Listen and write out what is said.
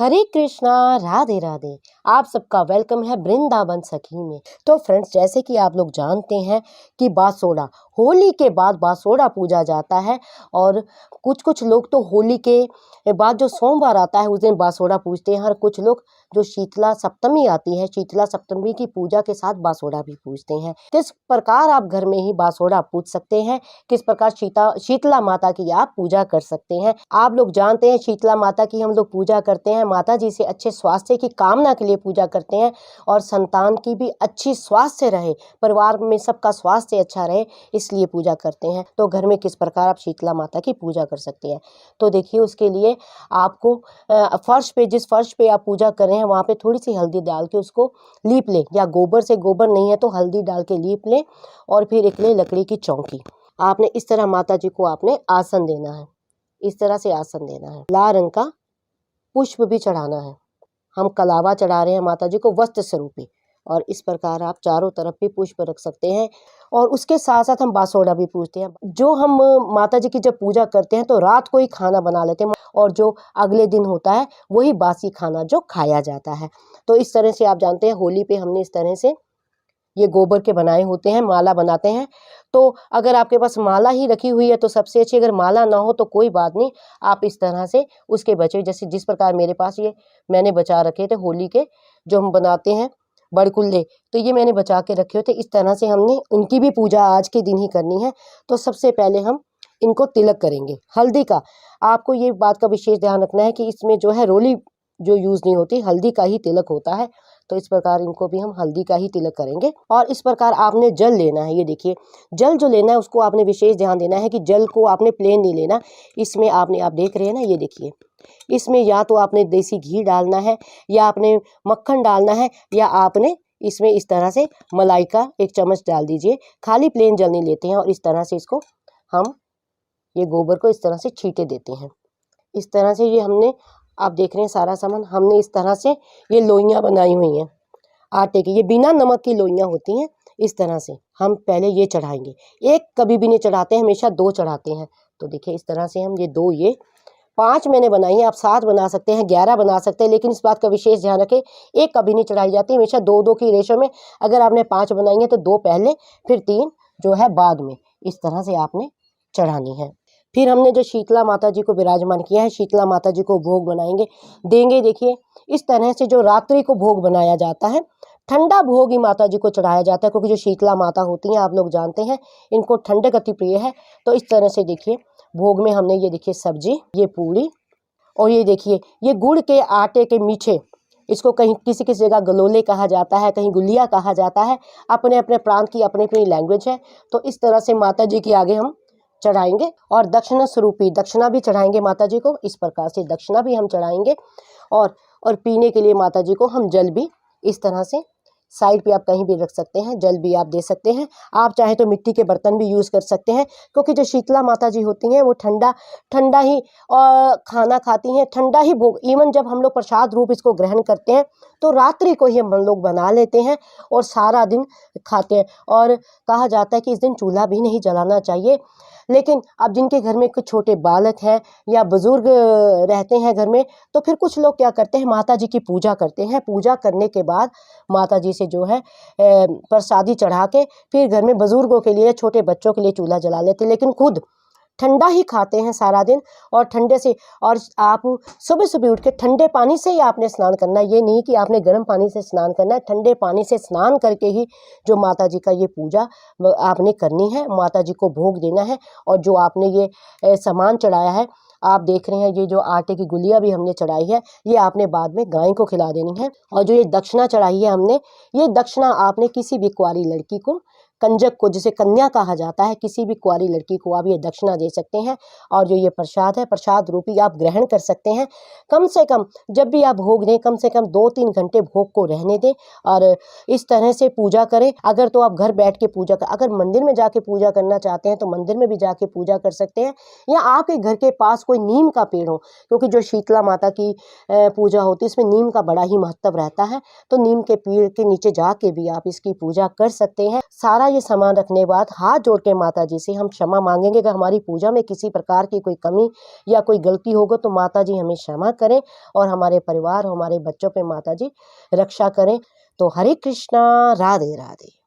हरे कृष्णा, राधे राधे। आप सबका वेलकम है वृंदावन सखी में। तो फ्रेंड्स, जैसे कि आप लोग जानते हैं कि बासोड़ा, होली के बाद बासोड़ा पूजा जाता है। और कुछ कुछ लोग तो होली के बाद जो सोमवार आता है उस दिन बासोड़ा पूजते हैं। और कुछ लोग जो शीतला सप्तमी आती है, शीतला सप्तमी की पूजा के साथ बासोड़ा भी पूजते हैं। किस प्रकार आप घर में ही बासोड़ा पूज सकते हैं, किस प्रकार शीतला माता की आप पूजा कर सकते हैं। आप लोग जानते हैं शीतला माता की हम लोग पूजा करते हैं, माता जी से अच्छे स्वास्थ्य की कामना के लिए पूजा करते हैं और संतान की भी अच्छी स्वास्थ्य रहे, परिवार में सबका स्वास्थ्य अच्छा रहे, इसलिए पूजा करते हैं। तो घर में किस प्रकार आप शीतला माता की पूजा कर सकते हैं, तो देखिए उसके लिए आपको फर्श पे, जिस फर्श पे आप पूजा कर रहे हैं वहाँ पे थोड़ी सी हल्दी डाल के उसको लीप लें, या गोबर से, गोबर नहीं है तो हल्दी डाल के लीप लें। और फिर एक ले लकड़ी की चौकी, आपने इस तरह माता जी को आपने आसन देना है, इस तरह से आसन देना है। लाल रंग का पुष्प भी चढ़ाना है। हम कलावा चढ़ा रहे हैं माता जी को वस्त्र स्वरूपी, और इस प्रकार आप चारों तरफ भी पुष्प रख सकते हैं। और उसके साथ साथ हम बासोड़ा भी पूजते हैं। जो हम माता जी की जब पूजा करते हैं तो रात को ही खाना बना लेते हैं, और जो अगले दिन होता है वही बासी खाना जो खाया जाता है। तो इस तरह से आप जानते हैं होली पे हमने इस तरह से ये गोबर के बनाए होते हैं, माला बनाते हैं। तो अगर आपके पास माला ही रखी हुई है तो सबसे अच्छी, अगर माला ना हो तो कोई बात नहीं, आप इस तरह से उसके बचे, जैसे जिस प्रकार मेरे पास ये मैंने बचा रखे थे होली के, जो हम बनाते हैं बड़कुल्ले, तो ये मैंने बचा के रखे होते। इस तरह से हमने उनकी भी पूजा आज के दिन ही करनी है। तो सबसे पहले हम इनको तिलक करेंगे हल्दी का। आपको ये बात का विशेष ध्यान रखना है कि इसमें जो है रोली जो यूज़ नहीं होती, हल्दी का ही तिलक होता है। तो इस प्रकार इनको भी हम हल्दी का ही तिलक करेंगे। और इस प्रकार आपने जल लेना है। ये देखिए, जल जो लेना है उसको आपने विशेष ध्यान देना है कि जल को आपने प्लेन नहीं लेना। इसमें आपने, आप देख रहे हैं ना, ये देखिए, इसमें या तो आपने देसी घी डालना है, या आपने मक्खन डालना है, या आपने इसमें इस तरह से मलाई का 1 चम्मच डाल दीजिए। खाली प्लेन जल नहीं लेते हैं। और इस तरह से इसको हम, ये गोबर को इस तरह से छींटे देते हैं। इस तरह से ये हमने, आप देख रहे हैं सारा सामान हमने इस तरह से ये लोइयाँ बनाई हुई हैं आटे की। ये बिना नमक की लोइयाँ होती हैं। इस तरह से हम पहले ये चढ़ाएंगे। एक कभी भी नहीं चढ़ाते हैं, हमेशा 2 चढ़ाते हैं। तो देखिए इस तरह से हम ये 2, ये 5 मैंने बनाई है। आप 7 बना सकते हैं, 11 बना सकते हैं, लेकिन इस बात का विशेष ध्यान रखें, एक कभी नहीं चढ़ाई जाती, हमेशा 2-2 की रेशो में। अगर आपने 5 बनाई है तो 2 पहले, फिर 3 जो है बाद में। इस तरह से आपने चढ़ानी है। फिर हमने जो शीतला माता जी को विराजमान किया है, शीतला माता जी को भोग बनाएंगे, देंगे। देखिए इस तरह से जो रात्रि को भोग बनाया जाता है, ठंडा भोग ही माता जी को चढ़ाया जाता है, क्योंकि जो शीतला माता होती हैं आप लोग जानते हैं, इनको ठंडक अति प्रिय है। तो इस तरह से देखिए भोग में हमने, ये देखिए सब्जी, ये पूड़ी, और ये देखिए ये गुड़ के आटे के मीठे, इसको कहीं किसी किसी जगह गलोले कहा जाता है, कहीं गुलिया कहा जाता है। अपने अपने प्रांत की अपनी अपनी लैंग्वेज है। तो इस तरह से माता जी के आगे हम चढ़ाएंगे। और दक्षिणा स्वरूपी दक्षिणा भी चढ़ाएंगे माता जी को। इस प्रकार से दक्षिणा भी हम चढ़ाएंगे। और पीने के लिए माता जी को हम जल भी इस तरह से साइड पे आप कहीं भी रख सकते हैं, जल भी आप दे सकते हैं। आप चाहे तो मिट्टी के बर्तन भी यूज़ कर सकते हैं, क्योंकि जो शीतला माता जी होती हैं वो ठंडा ठंडा ही खाना खाती हैं, ठंडा ही भोग। इवन जब हम लोग प्रसाद रूप इसको ग्रहण करते हैं तो रात्रि को ही हम लोग बना लेते हैं और सारा दिन खाते हैं। और कहा जाता है कि इस दिन चूल्हा भी नहीं जलाना चाहिए। लेकिन अब जिनके घर में कुछ छोटे बालक हैं या बुजुर्ग रहते हैं घर में, तो फिर कुछ लोग क्या करते हैं, माता जी की पूजा करते हैं। पूजा करने के बाद माता जी से जो है प्रसादी चढ़ा के फिर घर में बुजुर्गों के लिए, छोटे बच्चों के लिए चूल्हा जला लेते हैं, लेकिन खुद ठंडा ही खाते हैं सारा दिन। और ठंडे से, और आप सुबह सुबह उठ के ठंडे पानी से ही आपने स्नान करना है। ये नहीं कि आपने गर्म पानी से स्नान करना है, ठंडे पानी से स्नान करके ही जो माता जी का ये पूजा आपने करनी है, माता जी को भोग देना है। और जो आपने ये सामान चढ़ाया है, आप देख रहे हैं, ये जो आटे की गुलिया भी हमने चढ़ाई है, ये आपने बाद में गाय को खिला देनी है। और जो ये दक्षिणा चढ़ाई है हमने, ये दक्षिणा आपने किसी भी कुंवारी लड़की को, कंजक को, जिसे कन्या कहा जाता है, किसी भी कुंवारी लड़की को आप ये दक्षिणा दे सकते हैं। और जो ये प्रसाद है, प्रसाद रूपी आप ग्रहण कर सकते हैं। कम से कम जब भी आप भोग दें, कम से कम 2-3 घंटे भोग को रहने दें और इस तरह से पूजा करें। अगर तो आप घर बैठ के पूजा कर, अगर मंदिर में जाके पूजा करना चाहते हैं तो मंदिर में भी जाके पूजा कर सकते हैं, या आपके घर के पास कोई नीम का पेड़ हो, क्योंकि जो शीतला माता की पूजा होती है इसमें नीम का बड़ा ही महत्व रहता है। तो नीम के पेड़ के नीचे जाके भी आप इसकी पूजा कर सकते हैं। सारा ये सामान रखने के बाद हाथ जोड़ के माता जी से हम क्षमा मांगेंगे कि हमारी पूजा में किसी प्रकार की कोई कमी या कोई गलती होगा तो माता जी हमें क्षमा करें और हमारे परिवार हमारे बच्चों पे माता जी रक्षा करें। तो हरे कृष्णा, राधे राधे।